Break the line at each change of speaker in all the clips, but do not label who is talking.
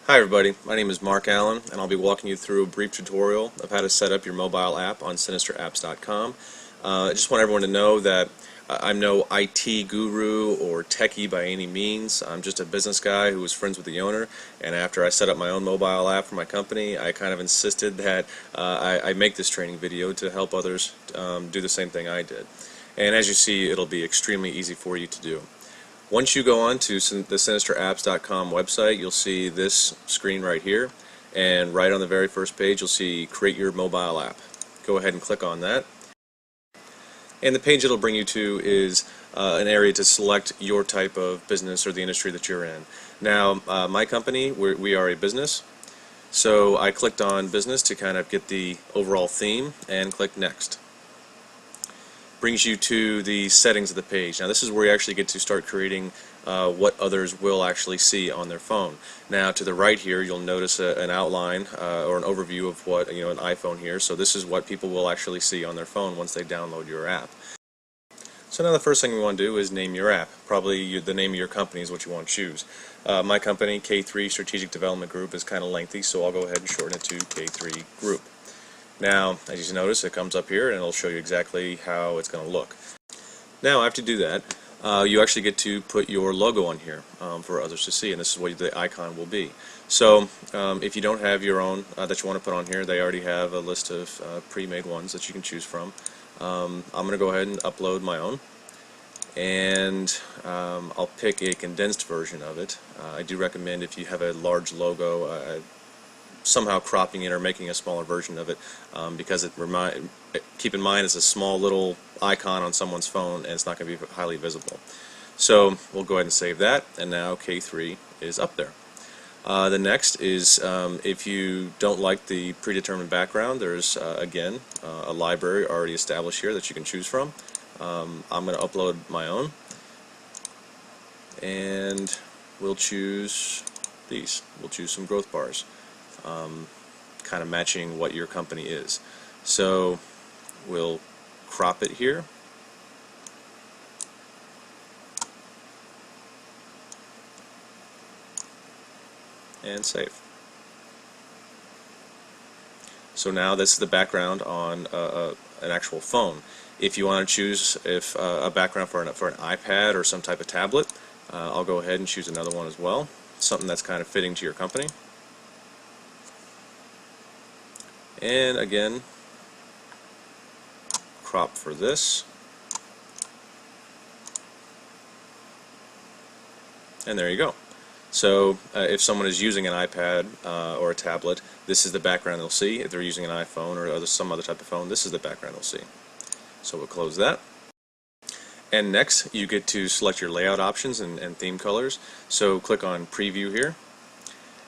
Hi everybody, my name is Mark Allen and I'll be walking you through a brief tutorial of how to set up your mobile app on SinisterApps.com. I just want everyone to know that I'm no IT guru or techie by any means. I'm just a business guy who was friends with the owner, and after I set up my own mobile app for my company, I kind of insisted that I make this training video to help others do the same thing I did. And as you see, it'll be extremely easy for you to do. Once you go on to the SinisterApps.com website, you'll see this screen right here, and right on the very first page you'll see Create Your Mobile App. Go ahead and click on that, and the page it'll bring you to is an area to select your type of business or the industry that you're in. Now, my company, we are a business, so I clicked on Business to kind of get the overall theme and click Next. Brings you to the settings of the page. Now this is where you actually get to start creating what others will actually see on their phone. Now to the right here you'll notice an outline or an overview of what, an iPhone here. So this is what people will actually see on their phone once they download your app. So now the first thing we want to do is name your app. Probably the name of your company is what you want to choose. My company, K3 Strategic Development Group, is kind of lengthy, so I'll go ahead and shorten it to K3 Group. Now, as you notice, it comes up here and it'll show you exactly how it's going to look. Now, after you do that, you actually get to put your logo on here for others to see, and this is what the icon will be. So, if you don't have your own that you want to put on here, they already have a list of pre-made ones that you can choose from. I'm going to go ahead and upload my own, and I'll pick a condensed version of it. I do recommend, if you have a large logo, somehow cropping it or making a smaller version of it, because keep in mind it's a small little icon on someone's phone and it's not going to be highly visible. So we'll go ahead and save that, and now K3 is up there. The next is, if you don't like the predetermined background, there's again a library already established here that you can choose from. I'm going to upload my own, and we'll choose these. We'll choose some growth bars, kind of matching what your company is. So we'll crop it here, and save. So now this is the background on an actual phone. If you want to choose a background for an iPad or some type of tablet, I'll go ahead and choose another one as well, something that's kind of fitting to your company. And again, crop for this, and there you go. So if someone is using an iPad or a tablet, this is the background they'll see. If they're using an iPhone or some other type of phone, this is the background they'll see. So we'll close that. And next you get to select your layout options and theme colors. So click on Preview here.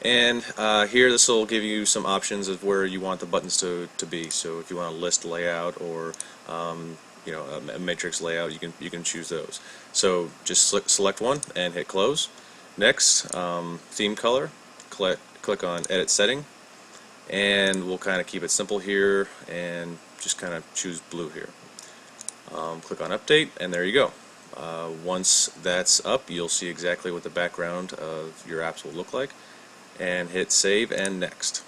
And here this will give you some options of where you want the buttons to be. So if you want a list layout or a matrix layout, you can choose those. So just select one and hit close. Next, theme color, click on Edit Setting, and we'll kind of keep it simple here and just kind of choose blue here. Click on Update, and there you go. Once that's up, you'll see exactly what the background of your apps will look like. And hit Save and Next.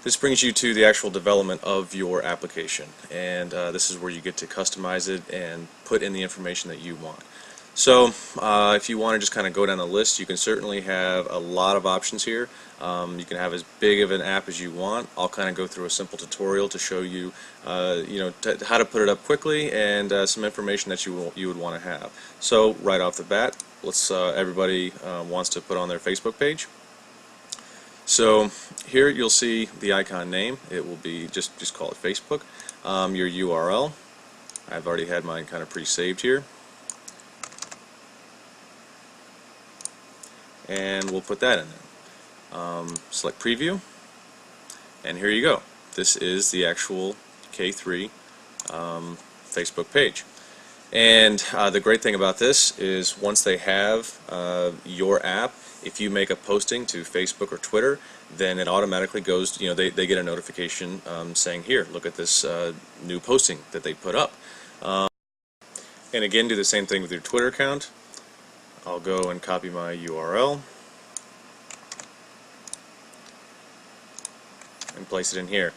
This brings you to the actual development of your application, and this is where you get to customize it and put in the information that you want. So if you want to just kind of go down the list, you can certainly have a lot of options here. You can have as big of an app as you want. I'll kind of go through a simple tutorial to show you, how to put it up quickly, and some information that you would want to have. So right off the bat, everybody wants to put on their Facebook page. So here you'll see the icon name. It will be just call it Facebook. Your URL. I've already had mine kind of pre-saved here, and we'll put that in there. Select Preview, and here you go. This is the actual K3 Facebook page. And the great thing about this is once they have your app, if you make a posting to Facebook or Twitter, then it automatically goes, they get a notification saying, here, look at this new posting that they put up. And again, do the same thing with your Twitter account. I'll go and copy my URL and place it in here.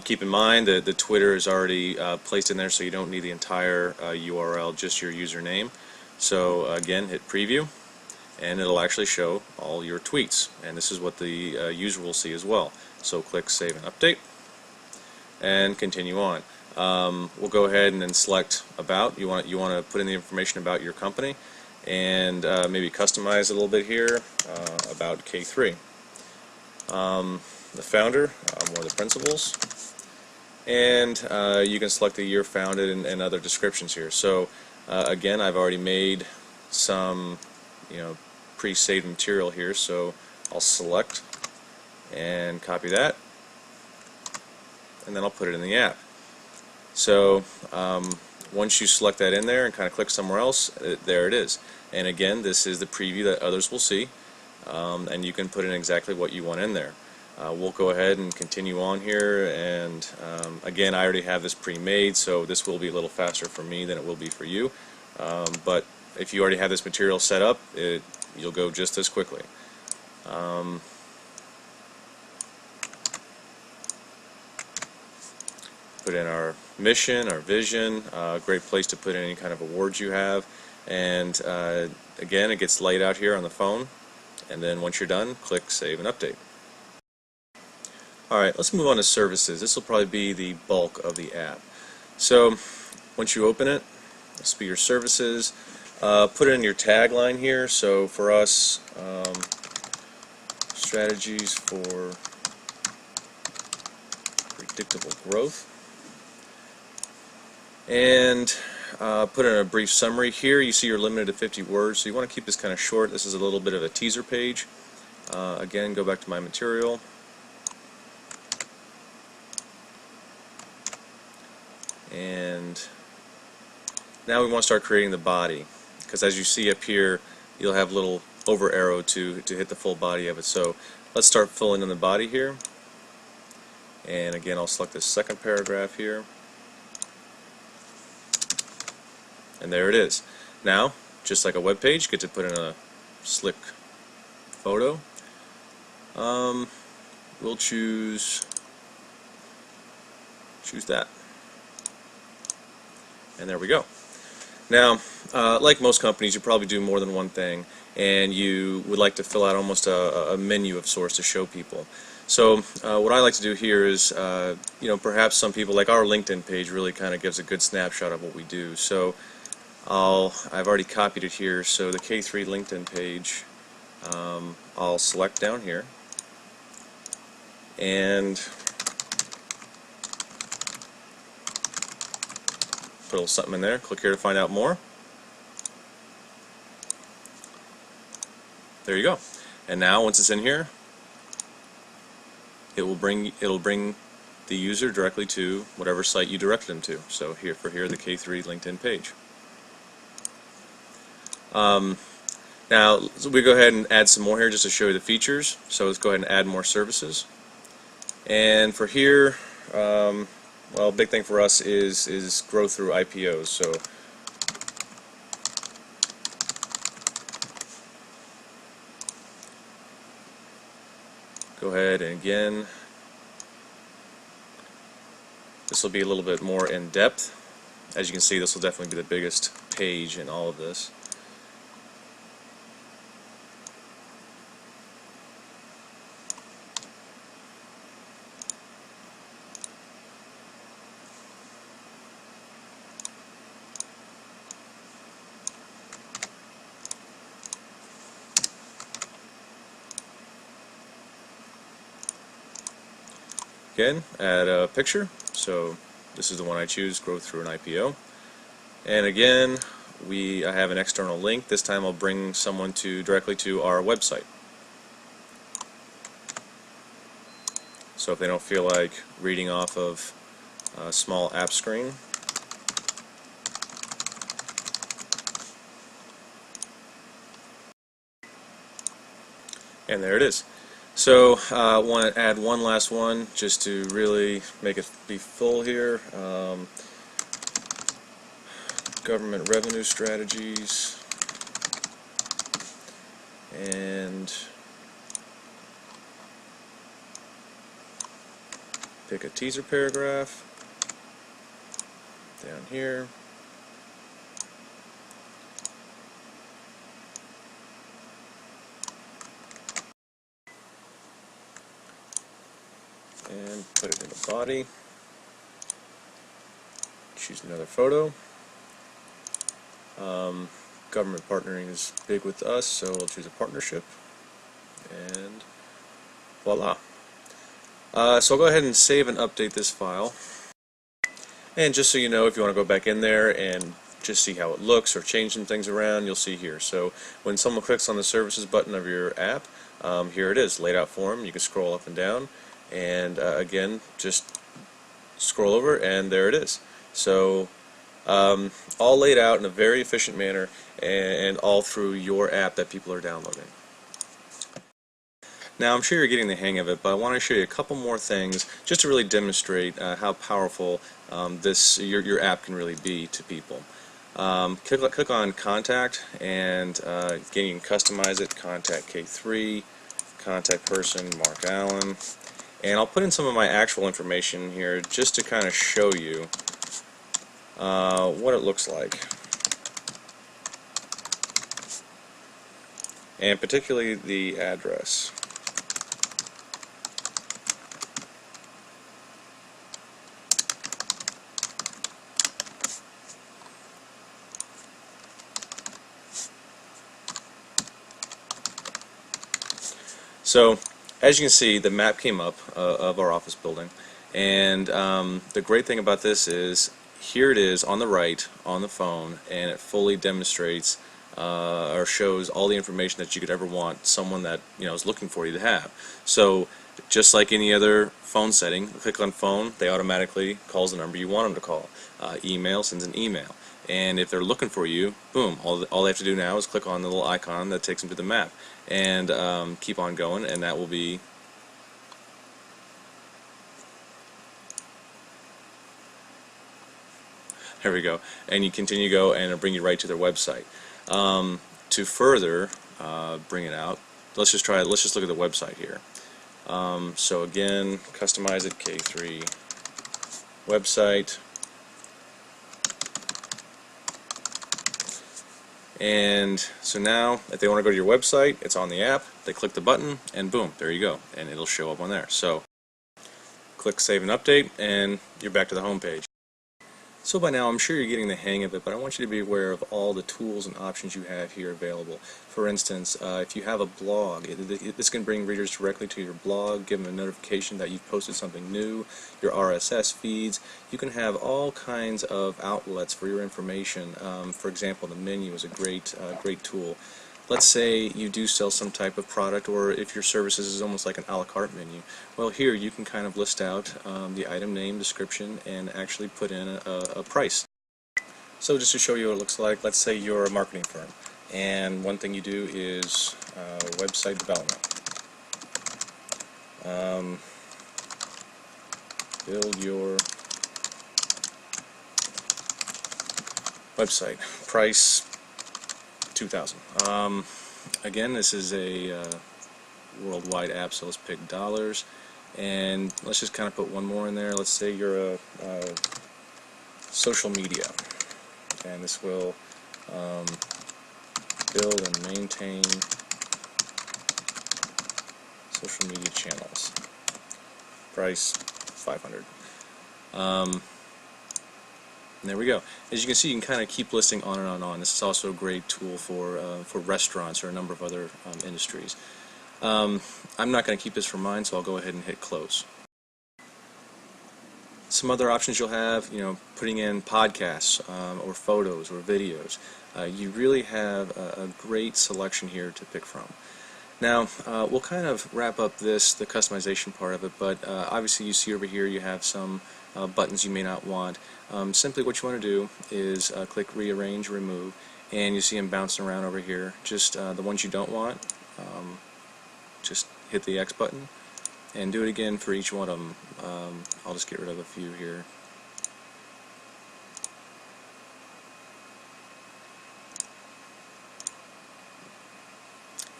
Keep in mind that the Twitter is already placed in there, so you don't need the entire URL, just your username. So again, hit preview, and it'll actually show all your tweets, and this is what the user will see as well. So click Save and Update, and continue on. We'll go ahead and then select About. You want to put in the information about your company, and maybe customize a little bit here. About K3. The founder, more of the principles, and you can select the year founded and other descriptions here. So again, I've already made some pre-saved material here, so I'll select and copy that, and then I'll put it in the app. So once you select that in there and kind of click somewhere else, there it is. And again, this is the preview that others will see, and you can put in exactly what you want in there. We'll go ahead and continue on here, and again, I already have this pre-made, so this will be a little faster for me than it will be for you, but if you already have this material set up, you'll go just as quickly. Put in our mission, our vision, a great place to put in any kind of awards you have, and again, it gets laid out here on the phone, and then once you're done, click Save and Update. Alright, let's move on to services. This will probably be the bulk of the app. So once you open it, this will be your services. Put in your tagline here. So for us, strategies for predictable growth. And put in a brief summary here. You see you're limited to 50 words, so you want to keep this kind of short. This is a little bit of a teaser page. Again, go back to my material. And now we want to start creating the body, because as you see up here, you'll have a little over arrow to hit the full body of it. So let's start filling in the body here. And again, I'll select this second paragraph here. And there it is. Now, just like a web page, you get to put in a slick photo. We'll choose that. And there we go. Now, like most companies, you probably do more than one thing, and you would like to fill out almost a menu of sorts to show people. So what I like to do here is, perhaps some people, like our LinkedIn page really kind of gives a good snapshot of what we do. So I've already copied it here, so the K3 LinkedIn page, I'll select down here, and put a little something in there. Click here to find out more. There you go. And now once it's in here, it'll bring the user directly to whatever site you directed them to. So here the K3 LinkedIn page. Now so we go ahead and add some more here just to show you the features. So let's go ahead and add more services. And for here, well, big thing for us is growth through IPOs. So go ahead and again, this will be a little bit more in depth. As you can see, this will definitely be the biggest page in all of this. Again, add a picture. So this is the one I choose, growth through an IPO. And again, I have an external link. This time I'll bring someone directly to our website. So if they don't feel like reading off of a small app screen, and there it is. So I want to add one last one just to really make it be full here. Government revenue strategies and pick a teaser paragraph down here. And put it in the body. Choose another photo. Government partnering is big with us, so we'll choose a partnership. And voila. So I'll go ahead and save and update this file. And just so you know, if you want to go back in there and just see how it looks or change some things around, you'll see here. So when someone clicks on the services button of your app, here it is, laid out for them. You can scroll up and down, and again, just scroll over, and there it is. So all laid out in a very efficient manner, and all through your app that people are downloading. Now I'm sure you're getting the hang of it, but I want to show you a couple more things just to really demonstrate how powerful your app can really be to people. Click on Contact, and again, you can customize it. Contact K3, contact person Mark Allen, and I'll put in some of my actual information here just to kind of show you what it looks like, and particularly the address. So, as you can see, the map came up of our office building, and the great thing about this is here it is on the right on the phone, and it fully demonstrates or shows all the information that you could ever want someone that is looking for you to have. So, just like any other phone setting, click on phone, they automatically calls the number you want them to call. Email sends an email. And if they're looking for you, boom, all they have to do now is click on the little icon that takes them to the map, and keep on going, and that will be there we go, and you continue to go, and it'll bring you right to their website. To further bring it out, let's just look at the website here. So again, customize it, K3 website. And so now, if they want to go to your website, it's on the app, they click the button, and boom, there you go, and it'll show up on there. So, click Save and Update, and you're back to the home page. So by now, I'm sure you're getting the hang of it, but I want you to be aware of all the tools and options you have here available. For instance, if you have a blog, this can bring readers directly to your blog, give them a notification that you've posted something new, your RSS feeds. You can have all kinds of outlets for your information. For example, the menu is a great tool. Let's say you do sell some type of product, or if your services is almost like an a la carte menu. Well, here you can kind of list out the item name, description, and actually put in a price. So just to show you what it looks like, let's say you're a marketing firm, and one thing you do is website development. Build your website. Price $2,000. Again, this is a worldwide app, so let's pick dollars, and let's just kind of put one more in there. Let's say you're a social media, and this will build and maintain social media channels. Price $500. And there we go. As you can see, you can kind of keep listing on and on and on. This is also a great tool for restaurants or a number of other industries. I'm not going to keep this for mine, so I'll go ahead and hit close. Some other options you'll have, putting in podcasts or photos or videos. You really have a great selection here to pick from. Now, we'll kind of wrap up the customization part of it, but obviously you see over here you have some buttons you may not want. Simply what you want to do is click Rearrange, Remove, and you see them bouncing around over here. Just the ones you don't want, just hit the X button, and do it again for each one of them. I'll just get rid of a few here.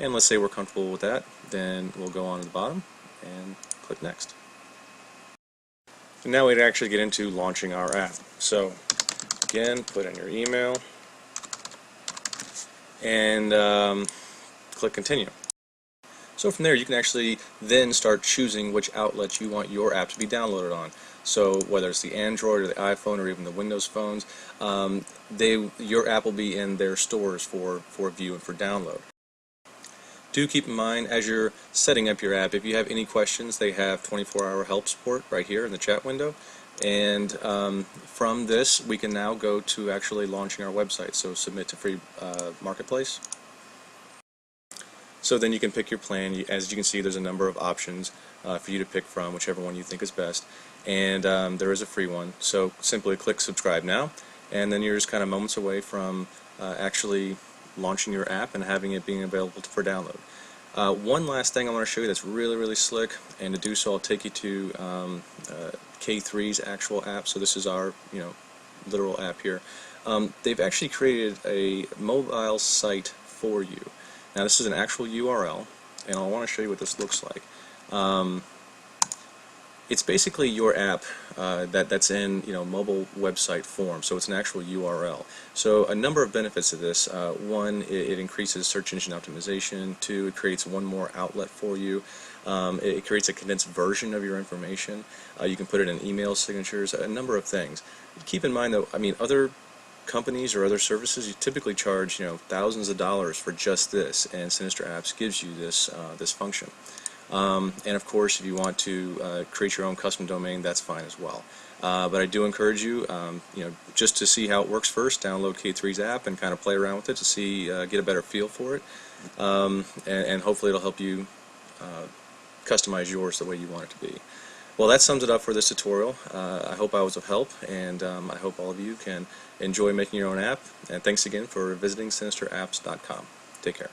And let's say we're comfortable with that, then we'll go on to the bottom and click Next. And now we'd actually get into launching our app. So again, put in your email and click Continue. So from there you can actually then start choosing which outlets you want your app to be downloaded on. So whether it's the Android or the iPhone or even the Windows phones, your app will be in their stores for view and for download. Do keep in mind as you're setting up your app, if you have any questions, they have 24-hour help support right here in the chat window. And from this we can now go to actually launching our website. So submit to free marketplace. So then you can pick your plan. As you can see, there's a number of options for you to pick from, whichever one you think is best. And there is a free one. So simply click subscribe now, and then you're just kind of moments away from actually launching your app and having it being available for download. One last thing I want to show you that's really, really slick, and to do so I'll take you to K3's actual app. So this is our literal app here. They've actually created a mobile site for you. Now this is an actual URL, and I want to show you what this looks like. It's basically your app that's in mobile website form, so it's an actual URL. So a number of benefits to this. One, it increases search engine optimization. Two, it creates one more outlet for you. It creates a condensed version of your information. You can put it in email signatures, a number of things. Keep in mind though, other companies or other services, you typically charge thousands of dollars for just this, and Sinister Apps gives you this function. And of course, if you want to create your own custom domain, that's fine as well. But I do encourage you, just to see how it works first, download K3's app and kind of play around with it to see, get a better feel for it, and hopefully it'll help you customize yours the way you want it to be. Well, that sums it up for this tutorial. I hope I was of help, and I hope all of you can enjoy making your own app. And thanks again for visiting SinisterApps.com. Take care.